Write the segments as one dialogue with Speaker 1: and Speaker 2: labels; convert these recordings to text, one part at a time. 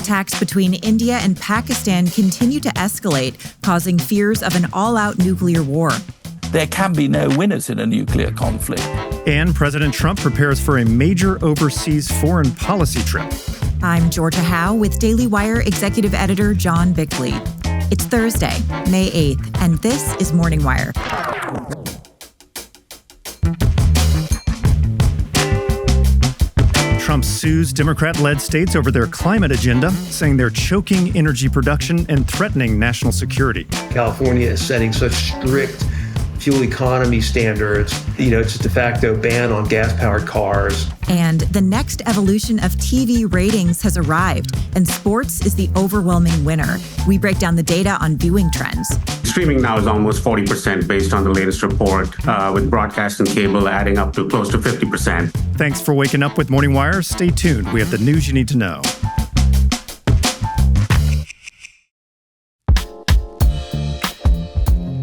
Speaker 1: Attacks between India and Pakistan continue to escalate, causing fears of an all-out nuclear war.
Speaker 2: There can be no winners in a nuclear conflict.
Speaker 3: And President Trump prepares for a major overseas foreign policy trip.
Speaker 1: I'm Georgia Howe with Daily Wire Executive Editor John Bickley. It's Thursday, May 8th, and this is Morning Wire.
Speaker 3: Trump sues Democrat-led states over their climate agenda, saying they're choking energy production and threatening national security.
Speaker 4: California is setting such strict fuel economy standards. It's a de facto ban on gas-powered cars.
Speaker 1: And the next evolution of TV ratings has arrived, and sports is the overwhelming winner. We break down the data on viewing trends.
Speaker 5: Streaming now is almost 40% based on the latest report, with broadcast and cable adding up to close to 50%.
Speaker 3: Thanks for waking up with Morning Wire. Stay tuned. We have the news you need to know.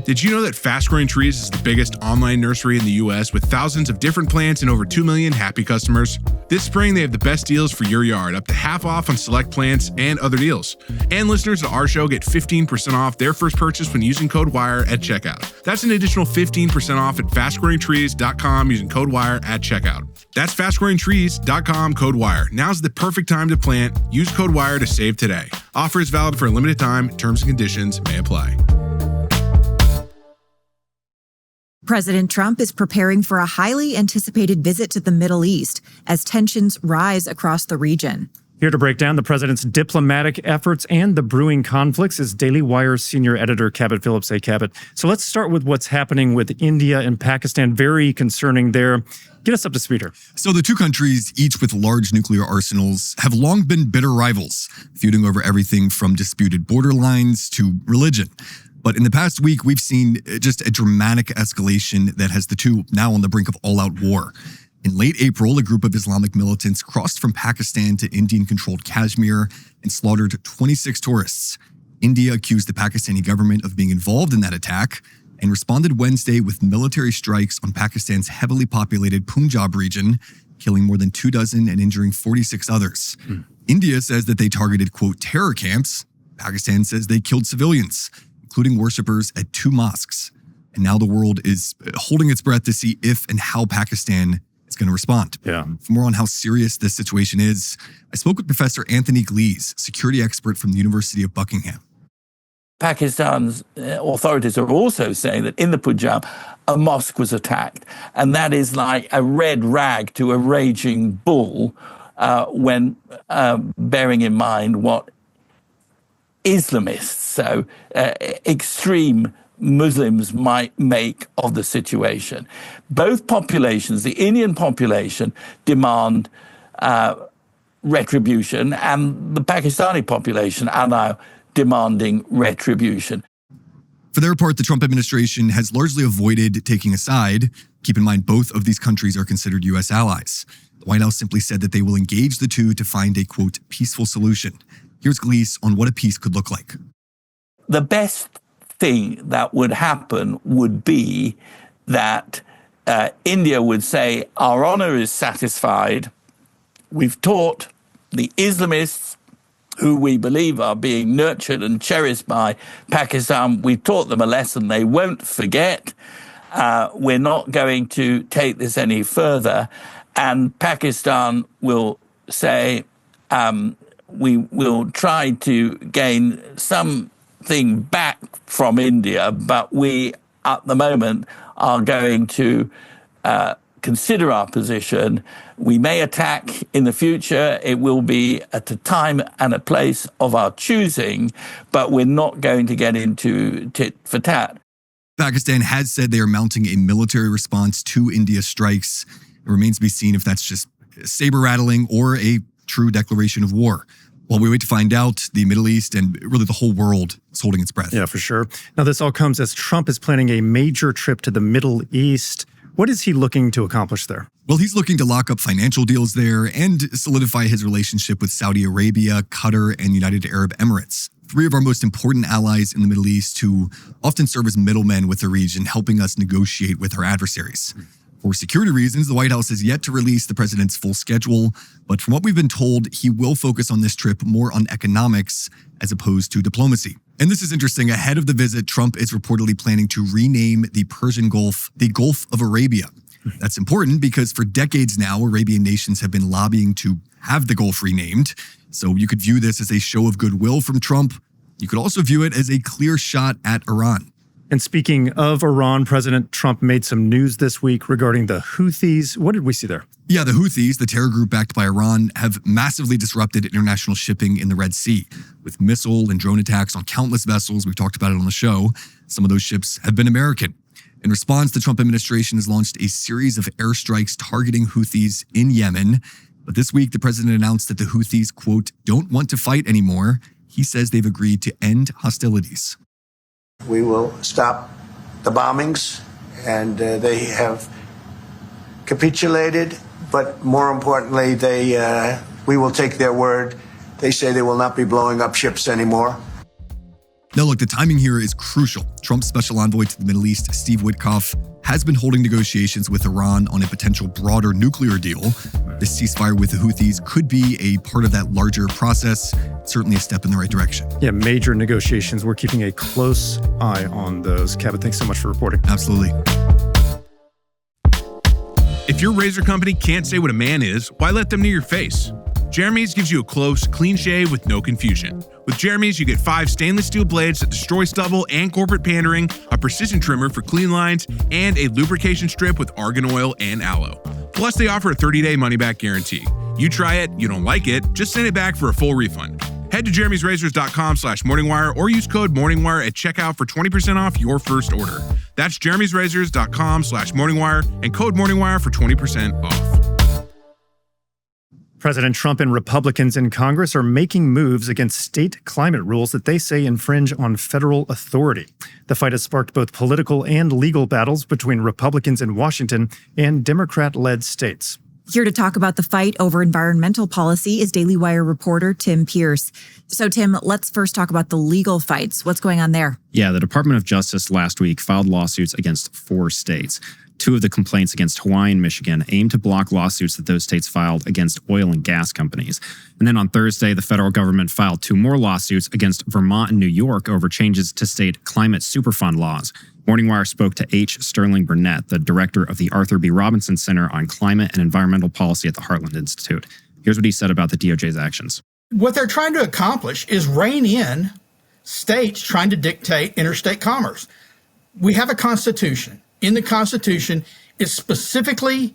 Speaker 6: Did you know that Fast Growing Trees is the biggest online nursery in the U.S. with thousands of different plants and over 2 million happy customers? This spring, they have the best deals for your yard, up to half off on select plants and other deals. And listeners to our show get 15% off their first purchase when using code WIRE at checkout. That's an additional 15% off at fastgrowingtrees.com using code WIRE at checkout. That's fastgrowingtrees.com, code WIRE. Now's the perfect time to plant. Use code WIRE to save today. Offer is valid for a limited time. Terms and conditions may apply.
Speaker 1: President Trump is preparing for a highly anticipated visit to the Middle East as tensions rise across the region.
Speaker 3: Here to break down the president's diplomatic efforts and the brewing conflicts is Daily Wire's senior editor, Cabot Phillips. Hey, Cabot. So let's start with what's happening with India and Pakistan. Very concerning there. Get us up to speed here.
Speaker 7: So the two countries, each with large nuclear arsenals, have long been bitter rivals, feuding over everything from disputed border lines to religion. But in the past week, we've seen just a dramatic escalation that has the two now on the brink of all-out war. In late April, a group of Islamic militants crossed from Pakistan to Indian-controlled Kashmir and slaughtered 26 tourists. India accused the Pakistani government of being involved in that attack and responded Wednesday with military strikes on Pakistan's heavily populated Punjab region, killing more than 24 and injuring 46 others. India says that they targeted, quote, terror camps. Pakistan says they killed civilians, including worshippers at 2 mosques. And now the world is holding its breath to see if and how Pakistan is going to respond.
Speaker 3: Yeah.
Speaker 7: For more on how serious this situation is, I spoke with Professor Anthony Glees, security expert from the University of Buckingham.
Speaker 2: Pakistan's authorities are also saying that in the Punjab, a mosque was attacked. And that is like a red rag to a raging bull when bearing in mind what Islamists, so extreme Muslims, might make of the situation. Both populations, the Indian population, demand retribution, and the Pakistani population are now demanding retribution.
Speaker 7: For their part, the Trump administration has largely avoided taking a side. Keep in mind, both of these countries are considered U.S. allies. The White House simply said that they will engage the two to find a, quote, peaceful solution. Here's Glees on what a peace could look like.
Speaker 2: The best thing that would happen would be that India would say, our honor is satisfied. We've taught the Islamists, who we believe are being nurtured and cherished by Pakistan, we've taught them a lesson they won't forget. We're not going to take this any further. And Pakistan will say, we will try to gain something back from India, but we, at the moment, are going to consider our position. We may attack in the future. It will be at a time and a place of our choosing, but we're not going to get into tit for tat.
Speaker 7: Pakistan has said they are mounting a military response to India's strikes. It remains to be seen if that's just saber rattling or a true declaration of war. While we wait to find out, the Middle East and really the whole world is holding its breath.
Speaker 3: Yeah, for sure. Now, this all comes as Trump is planning a major trip to the Middle East. What is he looking to accomplish there?
Speaker 7: Well, he's looking to lock up financial deals there and solidify his relationship with Saudi Arabia, Qatar, and United Arab Emirates. 3 of our most important allies in the Middle East who often serve as middlemen with the region, helping us negotiate with our adversaries. For security reasons, the White House has yet to release the president's full schedule, but from what we've been told, he will focus on this trip more on economics as opposed to diplomacy. And this is interesting. Ahead of the visit, Trump is reportedly planning to rename the Persian Gulf the Gulf of Arabia. That's important because for decades now, Arabian nations have been lobbying to have the Gulf renamed. So you could view this as a show of goodwill from Trump. You could also view it as a clear shot at Iran.
Speaker 3: And speaking of Iran, President Trump made some news this week regarding the Houthis. What did we see there?
Speaker 7: Yeah, the Houthis, the terror group backed by Iran, have massively disrupted international shipping in the Red Sea with missile and drone attacks on countless vessels. We've talked about it on the show. Some of those ships have been American. In response, the Trump administration has launched a series of airstrikes targeting Houthis in Yemen. But this week, the president announced that the Houthis, quote, don't want to fight anymore. He says they've agreed to end hostilities.
Speaker 8: We will stop the bombings, and they have capitulated. But more importantly, we will take their word. They say they will not be blowing up ships anymore.
Speaker 7: Now, look, the timing here is crucial. Trump's special envoy to the Middle East, Steve Witkoff, has been holding negotiations with Iran on a potential broader nuclear deal. This ceasefire with the Houthis could be a part of that larger process, certainly a step in the right direction.
Speaker 3: Yeah, major negotiations. We're keeping a close eye on those. Cabot, thanks so much for reporting.
Speaker 7: Absolutely.
Speaker 6: If your razor company can't say what a man is, why let them near your face? Jeremy's gives you a close, clean shave with no confusion. With Jeremy's, you get 5 stainless steel blades that destroy stubble and corporate pandering, a precision trimmer for clean lines, and a lubrication strip with argan oil and aloe. Plus, they offer a 30-day money-back guarantee. You try it, you don't like it, just send it back for a full refund. Head to jeremy'srazors.com/morningwire or use code morningwire at checkout for 20% off your first order. That's jeremy'srazors.com/morningwire and code morningwire for 20% off.
Speaker 3: President Trump and Republicans in Congress are making moves against state climate rules that they say infringe on federal authority. The fight has sparked both political and legal battles between Republicans in Washington and Democrat-led states.
Speaker 1: Here to talk about the fight over environmental policy is Daily Wire reporter Tim Pierce. So, Tim, let's first talk about the legal fights. What's going on there?
Speaker 9: Yeah, the Department of Justice last week filed lawsuits against 4 states. 2 of the complaints against Hawaii and Michigan aim to block lawsuits that those states filed against oil and gas companies. And then on Thursday, the federal government filed 2 more lawsuits against Vermont and New York over changes to state climate superfund laws. Morning Wire spoke to H. Sterling Burnett, the director of the Arthur B. Robinson Center on Climate and Environmental Policy at the Heartland Institute. Here's what he said about the DOJ's actions.
Speaker 10: What they're trying to accomplish is rein in states trying to dictate interstate commerce. We have a constitution. In the Constitution, it specifically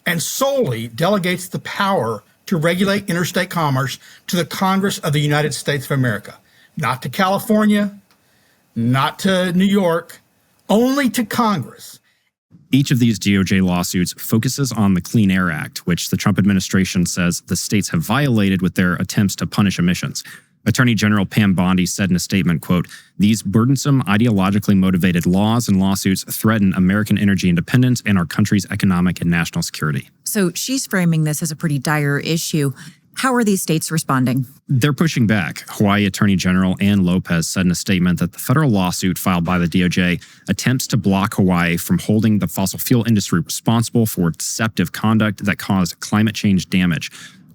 Speaker 10: and solely delegates the power to regulate interstate commerce to the Congress of the United States of America. Not to California, not to New York, only to Congress.
Speaker 9: Each of these DOJ lawsuits focuses on the Clean Air Act, which the Trump administration says the states have violated with their attempts to punish emissions. Attorney General Pam Bondi said in a statement, quote, "These burdensome, ideologically motivated laws and lawsuits threaten American energy independence and our country's economic and national security."
Speaker 1: So she's framing this as a pretty dire issue. How are these states responding?
Speaker 9: They're pushing back. Hawaii Attorney General Ann Lopez said in a statement that the federal lawsuit filed by the DOJ attempts to block Hawaii from holding the fossil fuel industry responsible for deceptive conduct that caused climate change damage.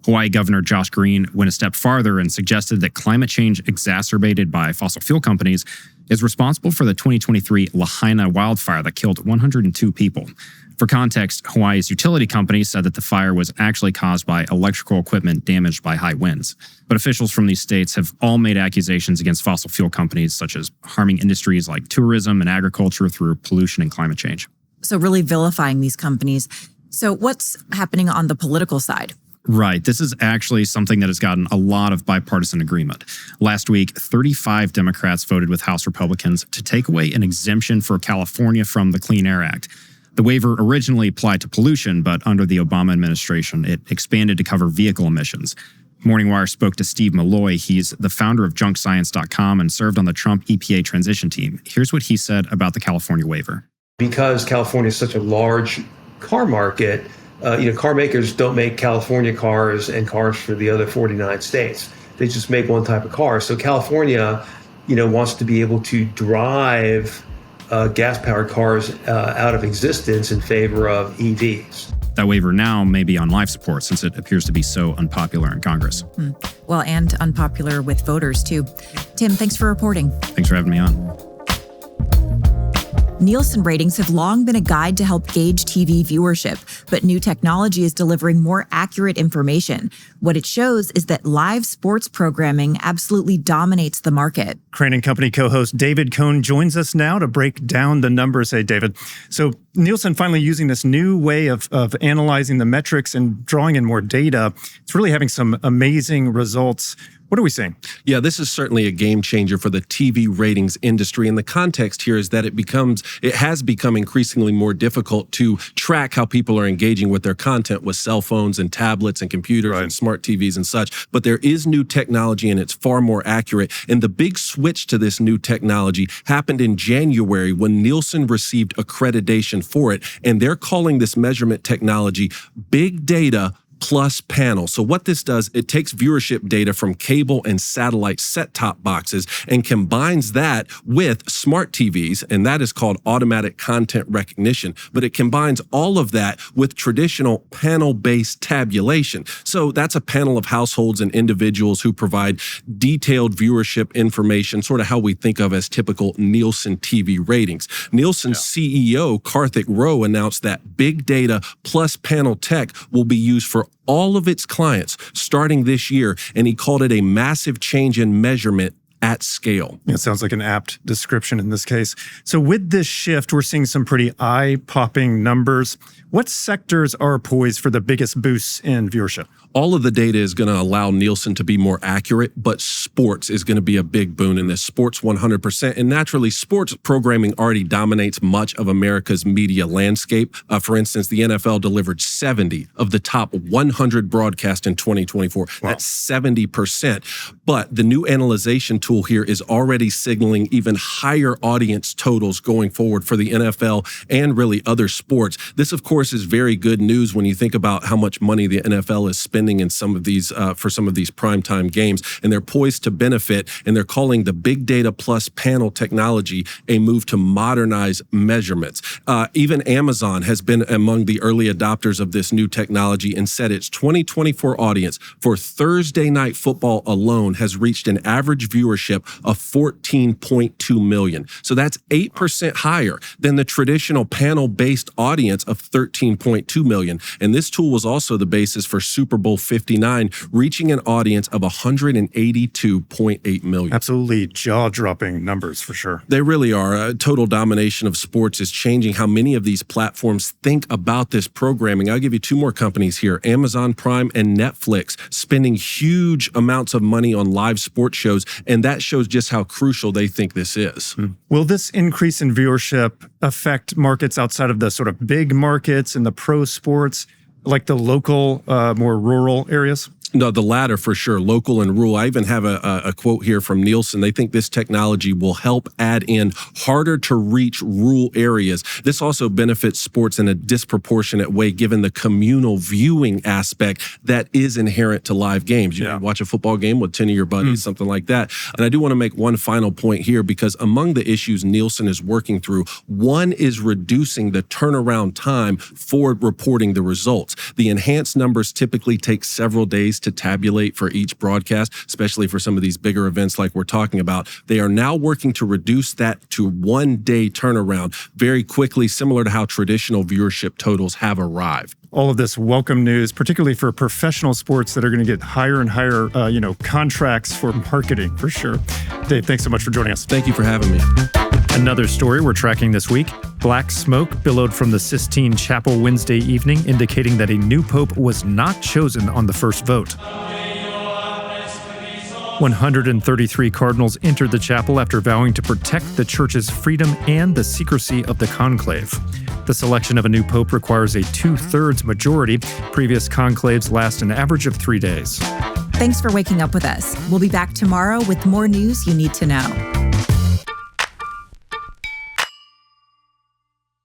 Speaker 9: Hawaii Governor Josh Green went a step farther and suggested that climate change exacerbated by fossil fuel companies is responsible for the 2023 Lahaina wildfire that killed 102 people. For context, Hawaii's utility company said that the fire was actually caused by electrical equipment damaged by high winds. But officials from these states have all made accusations against fossil fuel companies, such as harming industries like tourism and agriculture through pollution and climate change.
Speaker 1: So really vilifying these companies. So what's happening on the political side?
Speaker 9: Right. This is actually something that has gotten a lot of bipartisan agreement. Last week, 35 Democrats voted with House Republicans to take away an exemption for California from the Clean Air Act. The waiver originally applied to pollution, but under the Obama administration, it expanded to cover vehicle emissions. Morning Wire spoke to Steve Malloy. He's the founder of JunkScience.com and served on the Trump EPA transition team. Here's what he said about the California waiver.
Speaker 4: Because California is such a large car market, car makers don't make California cars and cars for the other 49 states. They just make one type of car. So California, wants to be able to drive gas-powered cars out of existence in favor of EVs.
Speaker 9: That waiver now may be on life support since it appears to be so unpopular in Congress.
Speaker 1: Well, and unpopular with voters, too. Tim, thanks for reporting.
Speaker 9: Thanks for having me on.
Speaker 1: Nielsen ratings have long been a guide to help gauge TV viewership, but new technology is delivering more accurate information. What it shows is that live sports programming absolutely dominates the market.
Speaker 3: Crane & Company co-host David Cohn joins us now to break down the numbers. Hey, David. So Nielsen finally using this new way of analyzing the metrics and drawing in more data. It's really having some amazing results. What are we seeing?
Speaker 11: Yeah, this is certainly a game changer for the TV ratings industry. And the context here is that it has become increasingly more difficult to track how people are engaging with their content with cell phones and tablets and computers and smart TVs and such. But there is new technology and it's far more accurate. And the big switch to this new technology happened in January when Nielsen received accreditation for it. And they're calling this measurement technology big data plus panel. So what this does, it takes viewership data from cable and satellite set-top boxes and combines that with smart TVs, and that is called automatic content recognition. But it combines all of that with traditional panel-based tabulation. So that's a panel of households and individuals who provide detailed viewership information, sort of how we think of as typical Nielsen TV ratings. Nielsen's CEO, Karthik Rao, announced that big data plus panel tech will be used for all of its clients starting this year, and he called it a massive change in measurement at scale.
Speaker 3: It sounds like an apt description in this case. So with this shift, we're seeing some pretty eye-popping numbers. What sectors are poised for the biggest boosts in viewership?
Speaker 11: All of the data is going to allow Nielsen to be more accurate, but sports is going to be a big boon in this. Sports 100%. And naturally, sports programming already dominates much of America's media landscape. For instance, the NFL delivered 70 of the top 100 broadcasts in 2024. Wow. That's 70%. But the new analyzation tool here is already signaling even higher audience totals going forward for the NFL and really other sports. This, of course, is very good news when you think about how much money the NFL is spending in some of these for some of these primetime games, and they're poised to benefit, and they're calling the big data plus panel technology a move to modernize measurements. Even Amazon has been among the early adopters of this new technology and said its 2024 audience for Thursday night football alone has reached an average viewership of 14.2 million. So that's 8% higher than the traditional panel-based audience of 13.2 million. And this tool was also the basis for Super Bowl 59, reaching an audience of 182.8 million.
Speaker 3: Absolutely jaw-dropping numbers for sure.
Speaker 11: They really are. Total domination of sports is changing how many of these platforms think about this programming. I'll give you two more companies here, Amazon Prime and Netflix, spending huge amounts of money on live sports shows, and that shows just how crucial they think this is.
Speaker 3: Will this increase in viewership affect markets outside of the sort of big markets and the pro sports, like the local, more rural areas?
Speaker 11: No, the latter for sure, local and rural. I even have a quote here from Nielsen. They think this technology will help add in harder to reach rural areas. This also benefits sports in a disproportionate way, given the communal viewing aspect that is inherent to live games. You watch a football game with 10 of your buddies, something like that. And I do want to make one final point here, because among the issues Nielsen is working through, one is reducing the turnaround time for reporting the results. The enhanced numbers typically take several days to tabulate for each broadcast, especially for some of these bigger events like we're talking about. They are now working to reduce that to 1 day turnaround very quickly, similar to how traditional viewership totals have arrived.
Speaker 3: All of this welcome news, particularly for professional sports that are going to get higher and higher, contracts for marketing, for sure. Dave, thanks so much for joining us.
Speaker 11: Thank you for having me.
Speaker 3: Another story we're tracking this week. Black smoke billowed from the Sistine Chapel Wednesday evening, indicating that a new pope was not chosen on the first vote. 133 cardinals entered the chapel after vowing to protect the church's freedom and the secrecy of the conclave. The selection of a new pope requires a 2/3 majority. Previous conclaves last an average of 3 days.
Speaker 1: Thanks for waking up with us. We'll be back tomorrow with more news you need to know.